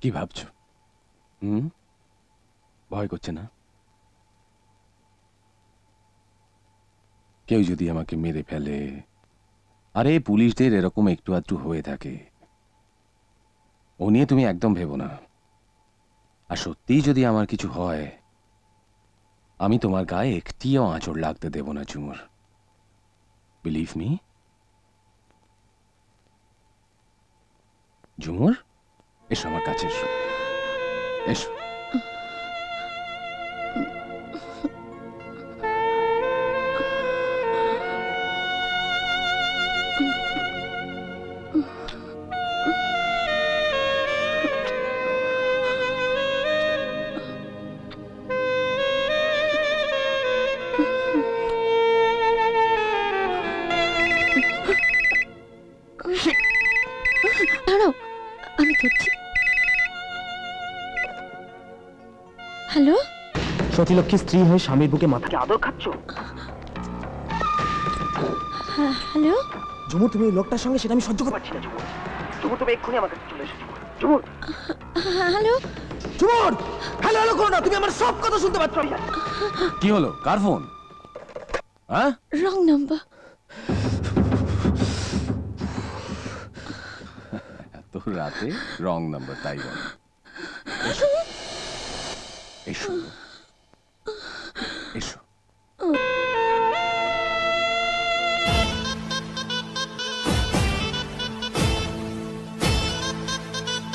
কি ভাবছো? ভয় করছে না? কেউ যদি আমাকে মেরে ফেলে? আরে পুলিশদের এরকম একটু আধটু হয়ে থাকে, ও নিয়ে তুমি একদম ভেবো না। আর সত্যিই যদি আমার কিছু হয়, আমি তোমার গায়ে একটিও আঁচড় লাগতে দেব না ঝুমুর। Believe me. ঝুমুর, এসো আমার কাছে, এসো এসো। দাঁড়াও, আমি ধরছি। হ্যালো, সতীলক্ষ্মী স্ত্রী হয়ে স্বামীর বুকে মাথাকে আদর খাচ্ছ? হ্যালো ঝুমুর, তুমি ওই লোকটার সঙ্গে সেটা আমি সহ্য করতে পারছি না। ঝুমুর, ঝুমুর, তুমি এক্ষুনি আমার কাছে চলে এসো। ঝুমুর, হ্যালো ঝুমুর, হ্যালো হ্যালো করো না, তুমি আমার সব কথা শুনতে পাচ্ছ। কি হলো? কার ফোন? হ্যাঁ, রং নাম্বার। এত রাতে রং নাম্বার, তাই বল। এসো।